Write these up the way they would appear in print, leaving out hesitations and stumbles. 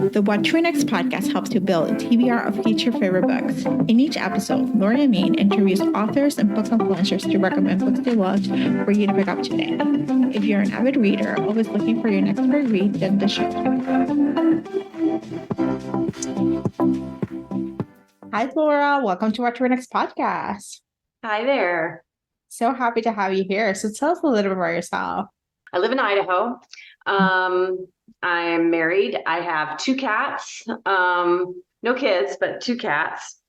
The What to Next podcast helps you build a TBR of future favorite books. In each episode, Lori and Maine interviews authors and book influencers to recommend books they loved for you to pick up today. If you're an avid reader, always looking for your next great read, then the show. Hi, Laura. Welcome to What to Next podcast. Hi there. So happy to have you here. So tell us a little bit about yourself. I live in Idaho. I'm married. I have 2 cats, no kids, but 2 cats.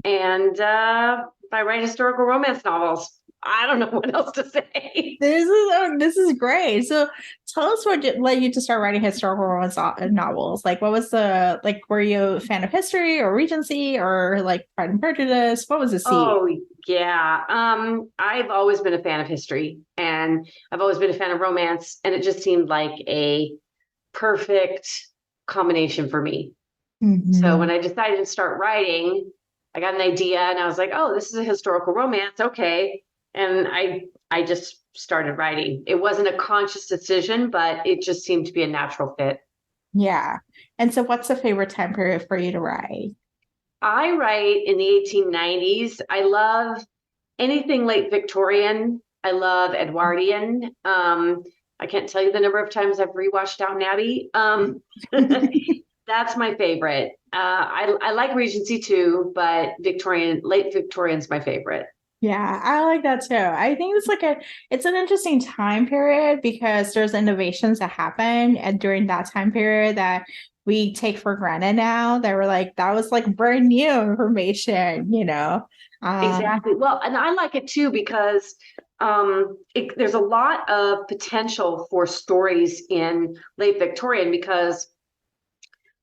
And I write historical romance novels. I don't know what else to say. This is great. So tell us what led you to start writing historical romance novels. Like, what was were you a fan of history or Regency or like Pride and Prejudice? What was the seed? Oh, yeah. I've always been a fan of history and I've always been a fan of romance. And it just seemed like a perfect combination for me. Mm-hmm. So when I decided to start writing, I got an idea and I was like, oh, this is a historical romance. Okay. And I just started writing. It wasn't a conscious decision, but it just seemed to be a natural fit. Yeah. And so what's the favorite time period for you to write? I write in the 1890s. I love anything late Victorian. I love Edwardian. I can't tell you the number of times I've rewatched Downton Abbey. That's my favorite. I like Regency too, but late Victorian's my favorite. Yeah, I like that too. I think it's an interesting time period because there's innovations that happen and during that time period that we take for granted now that we're like, that was like brand new information, you know? Exactly. Well, and I like it too because there's a lot of potential for stories in late Victorian because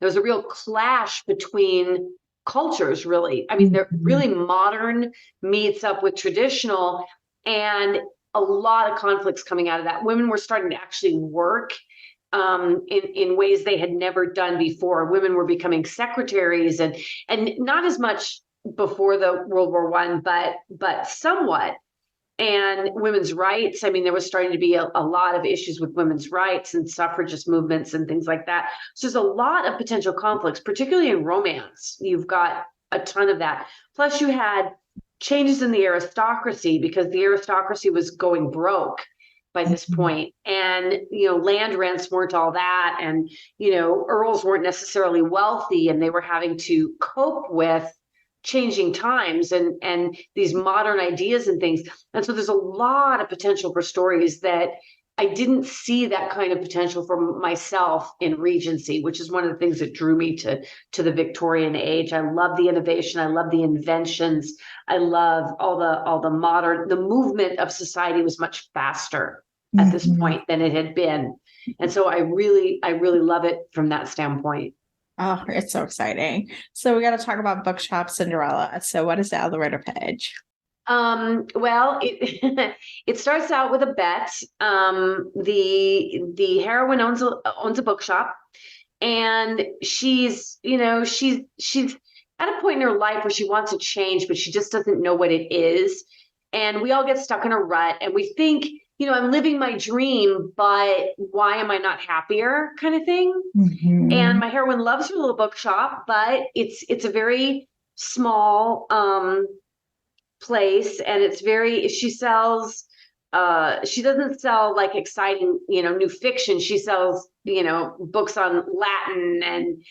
there's a real clash between cultures, really. I mean, they're really modern meets up with traditional, and a lot of conflicts coming out of that. Women were starting to actually work in ways they had never done before. Women were becoming secretaries and not as much before the World War I, but somewhat. And women's rights. I mean, there was starting to be a lot of issues with women's rights and suffragist movements and things like that. So there's a lot of potential conflicts, particularly in romance. You've got a ton of that. Plus you had changes in the aristocracy because the aristocracy was going broke by this point. And, land rents weren't all that. And, earls weren't necessarily wealthy and they were having to cope with changing times and these modern ideas and things. And so there's a lot of potential for stories that I didn't see that kind of potential for myself in Regency, which is one of the things that drew me to the Victorian age. I love the innovation. I love the inventions. I love all the modern, the movement of society was much faster at this point than it had been. And so I really love it from that standpoint. Oh, it's so exciting. So we got to talk about Bookshop Cinderella. So what is the elevator pitch? Well, it starts out with a bet. The heroine owns a bookshop and she's at a point in her life where she wants a change, but she just doesn't know what it is. And we all get stuck in a rut and we think, I'm living my dream, but why am I not happier kind of thing? Mm-hmm. And my heroine loves her little bookshop, but it's a very small place. And she doesn't sell like exciting, new fiction. She sells, books on Latin and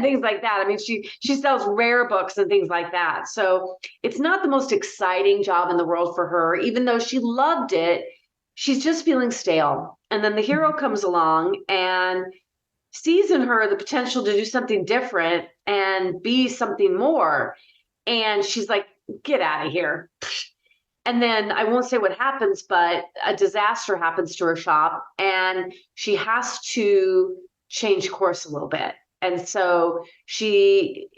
things like that. I mean, she sells rare books and things like that. So it's not the most exciting job in the world for her, even though she loved it. She's just feeling stale. And then the hero comes along and sees in her the potential to do something different and be something more. And she's like, get out of here. And then I won't say what happens, but a disaster happens to her shop and she has to change course a little bit. And so she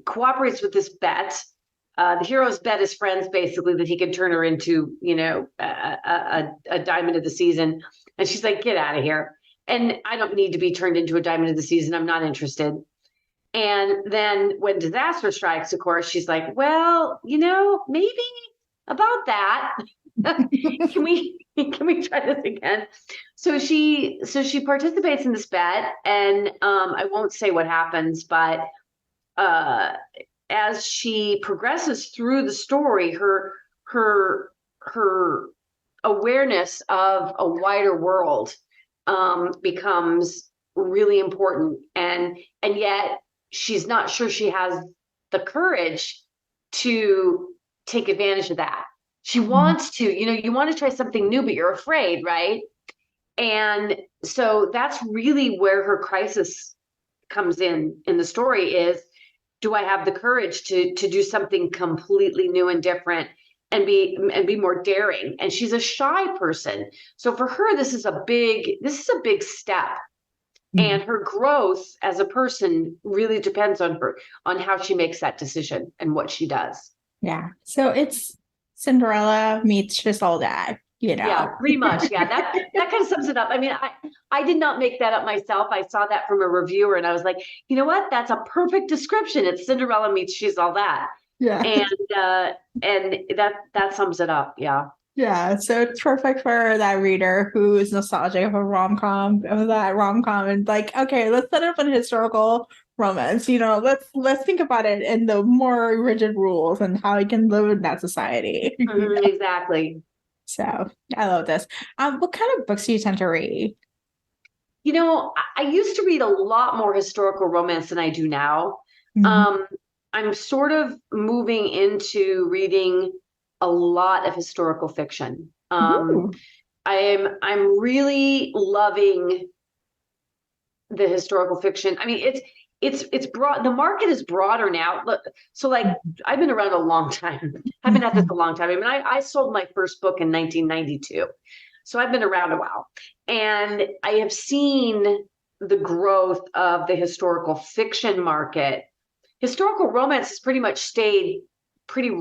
cooperates with this bet. The hero's bet his friends basically that he can turn her into, a diamond of the season. And she's like, get out of here. And I don't need to be turned into a diamond of the season. I'm not interested. And then when disaster strikes, of course, she's like, well, maybe about that. Can we can we try this again? So she participates in this bet, and I won't say what happens, but as she progresses through the story, her awareness of a wider world becomes really important, and yet she's not sure she has the courage to take advantage of that. She wants to, you want to try something new, but you're afraid, right? And so that's really where her crisis comes in the story is, do I have the courage to do something completely new and different and be more daring? And she's a shy person. So for her, this is a big step. And her growth as a person really depends on how she makes that decision and what she does. Yeah. So it's Cinderella meets She's All That, Yeah, pretty much. Yeah, that kind of sums it up. I mean, I did not make that up myself. I saw that from a reviewer, and I was like, you know what? That's a perfect description. It's Cinderella meets She's All That. Yeah. And that sums it up. Yeah. Yeah, so it's perfect for that reader who is nostalgic of that rom-com, and like, okay, let's set up an historical romance. Let's think about it in the more rigid rules and how it can live in that society. Exactly. So I love this. What kind of books do you tend to read? I used to read a lot more historical romance than I do now. I'm sort of moving into reading a lot of historical fiction. I'm really loving the historical fiction. I mean, it's broad. The market is broader now. So like, I've been around a long time. I've been at this a long time. I mean, I sold my first book in 1992. So I've been around a while, and I have seen the growth of the historical fiction market. Historical romance has pretty much stayed pretty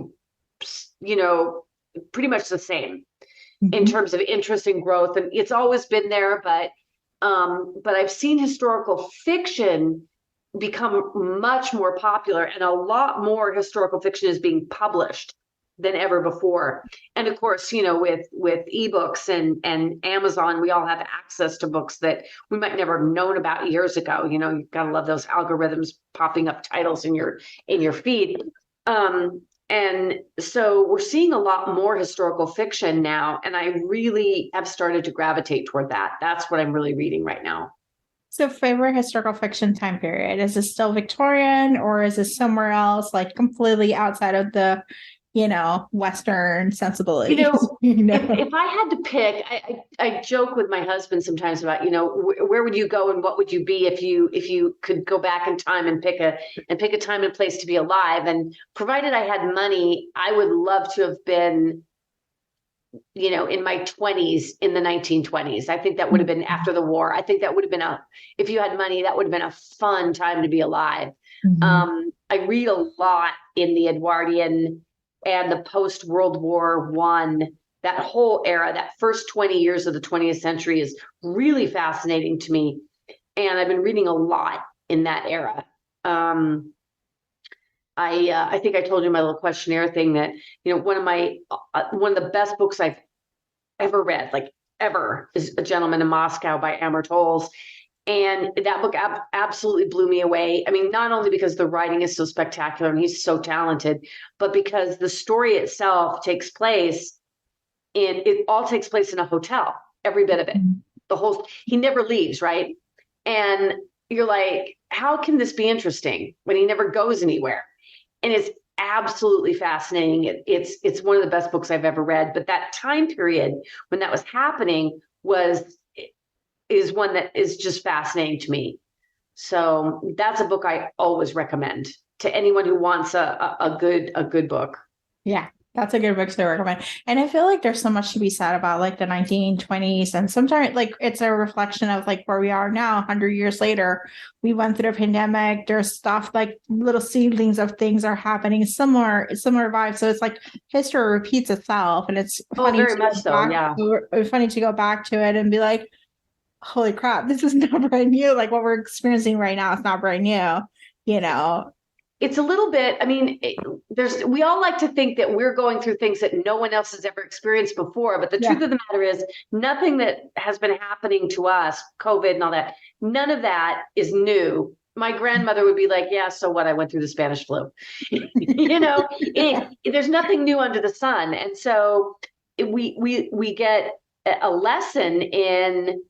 much the same in terms of interest and growth. And it's always been there, but I've seen historical fiction become much more popular, and a lot more historical fiction is being published than ever before. And of course, with ebooks and Amazon, we all have access to books that we might never have known about years ago. You've got to love those algorithms popping up titles in your feed. And so we're seeing a lot more historical fiction now, and I really have started to gravitate toward that. That's what I'm really reading right now. So favorite historical fiction time period, is it still Victorian, or is it somewhere else, like completely outside of the, Western sensibility? If I had to pick, I joke with my husband sometimes about, where would you go and what would you be if you could go back in time and pick a time and place to be alive. And provided I had money, I would love to have been, in my 20s in the 1920s. I think that would have been after the war. I think that would have been if you had money, that would have been a fun time to be alive. I read a lot in the Edwardian and the post-World War I, that whole era, that first 20 years of the 20th century is really fascinating to me. And I've been reading a lot in that era. I think I told you my little questionnaire thing that, one of the best books I've ever read, like ever, is A Gentleman in Moscow by Amor Towles. And that book absolutely blew me away. I mean, not only because the writing is so spectacular and he's so talented, but because the story itself it all takes place in a hotel, every bit of it. He never leaves, right? And you're like, how can this be interesting when he never goes anywhere? And it's absolutely fascinating. It's one of the best books I've ever read. But that time period when that was happening is one that is just fascinating to me. So that's a book I always recommend to anyone who wants a good book. Yeah, that's a good book to recommend. And I feel like there's so much to be said about like the 1920s, and sometimes like it's a reflection of like where we are now, 100 years later. We went through a pandemic. There's stuff like little seedlings of things are happening, similar vibe. So it's like history repeats itself, and it's funny very much so. Yeah, funny to go back to it and be like, holy crap, this is not brand new. Like what we're experiencing right now, it's not brand new, it's a little bit, I mean, we all like to think that we're going through things that no one else has ever experienced before. But the truth of the matter is, nothing that has been happening to us, COVID and all that, none of that is new. My grandmother would be like, yeah, so what? I went through the Spanish flu. There's nothing new under the sun. And so we get a lesson in,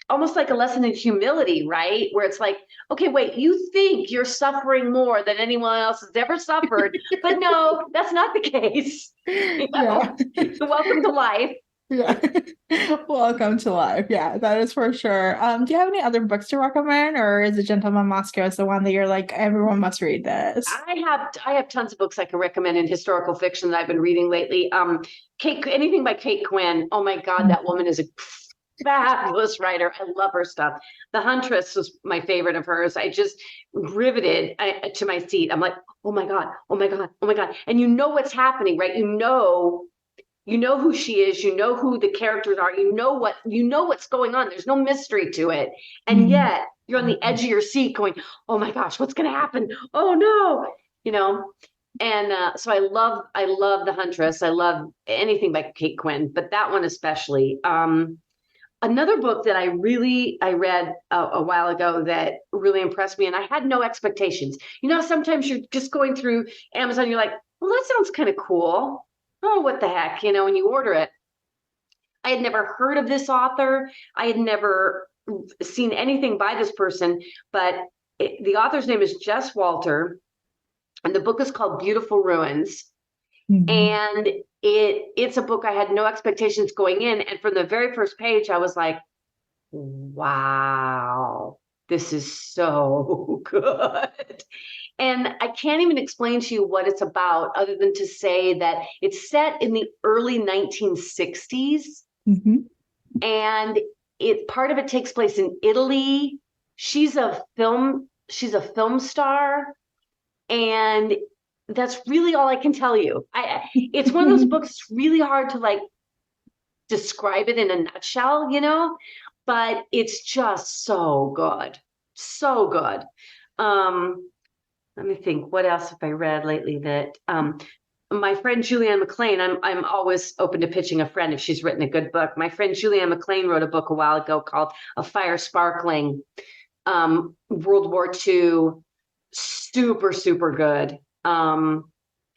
almost like a lesson in humility, right? Where it's like, okay, wait, you think you're suffering more than anyone else has ever suffered, but no, that's not the case. Welcome to life. Yeah. Welcome to life. Yeah, that is for sure. Do you have any other books to recommend, or is The Gentleman Moscow is the one that you're like, everyone must read this? I have tons of books I can recommend in historical fiction that I've been reading lately. Anything by Kate Quinn. Oh my God, that woman is a fabulous writer. I love her stuff. The Huntress was my favorite of hers. I just riveted to my seat. I'm like, oh my God, oh my God, oh my God. And you know what's happening, right? You know who she is, you know who the characters are, you know what's going on. There's no mystery to it. And yet you're on the edge of your seat going, oh my gosh, what's going to happen? Oh no, And so I love The Huntress. I love anything by Kate Quinn, but that one especially. Another book that I read a while ago that really impressed me, and I had no expectations. Sometimes you're just going through Amazon, you're like, well, that sounds kind of cool. Oh, what the heck, and you order it. I had never heard of this author. I had never seen anything by this person, but the author's name is Jess Walter, and the book is called Beautiful Ruins. And it's a book I had no expectations going in. And from the very first page, I was like, wow, this is so good. And I can't even explain to you what it's about other than to say that it's set in the early 1960s. And part of it takes place in Italy. She's a film star. And that's really all I can tell you. It's one of those books, it's really hard to describe it in a nutshell, but it's just so good. So good. Let me think, what else have I read lately that my friend Julianne McLean, I'm always open to pitching a friend if she's written a good book. My friend Julianne McLean wrote a book a while ago called A Fire Sparkling, World War II, super, super good.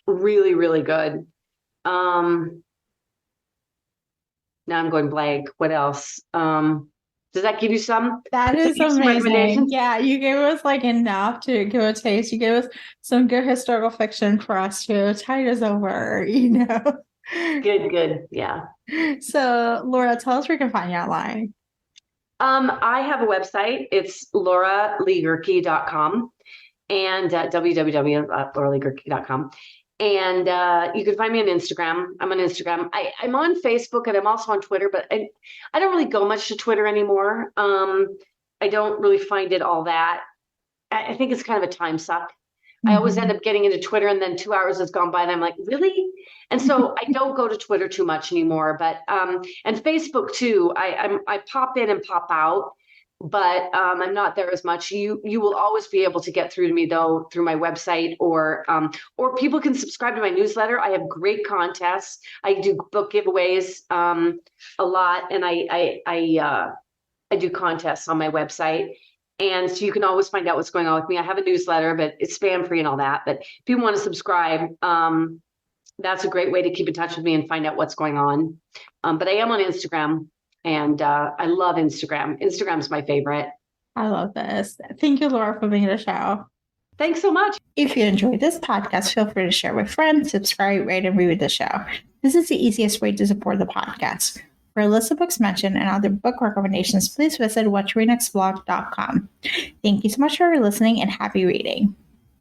Really, really good. Now I'm going blank. What else? Does that give you some? That is amazing. Yeah, you gave us enough to give a taste. You gave us some good historical fiction for us to tide us over, Good. Yeah. So, Laura, tell us where we can find you online. I have a website. It's lauraleeguhrke.com and www.lauraleeguhrke.com. And you can find me on Instagram. I'm on Instagram. I'm on Facebook, and I'm also on Twitter, but I don't really go much to Twitter anymore. I don't really find it all that. I think it's kind of a time suck. I always end up getting into Twitter, and then 2 hours has gone by, and I'm like, really? And so I don't go to Twitter too much anymore. But and Facebook too. I pop in and pop out, but I'm not there as much. You will always be able to get through to me though through my website, or people can subscribe to my newsletter. I have great contests. I do book giveaways a lot, and I do contests on my website. And so you can always find out what's going on with me. I have a newsletter, but it's spam free and all that. But if you want to subscribe, that's a great way to keep in touch with me and find out what's going on. But I am on Instagram, and I love Instagram. Instagram's my favorite. I love this. Thank you, Laura, for being on the show. Thanks so much. If you enjoyed this podcast, feel free to share with friends, subscribe, rate, and review the show. This is the easiest way to support the podcast. For a list of books mentioned and other book recommendations, please visit whattoreadnextblog.com. Thank you so much for listening, and happy reading.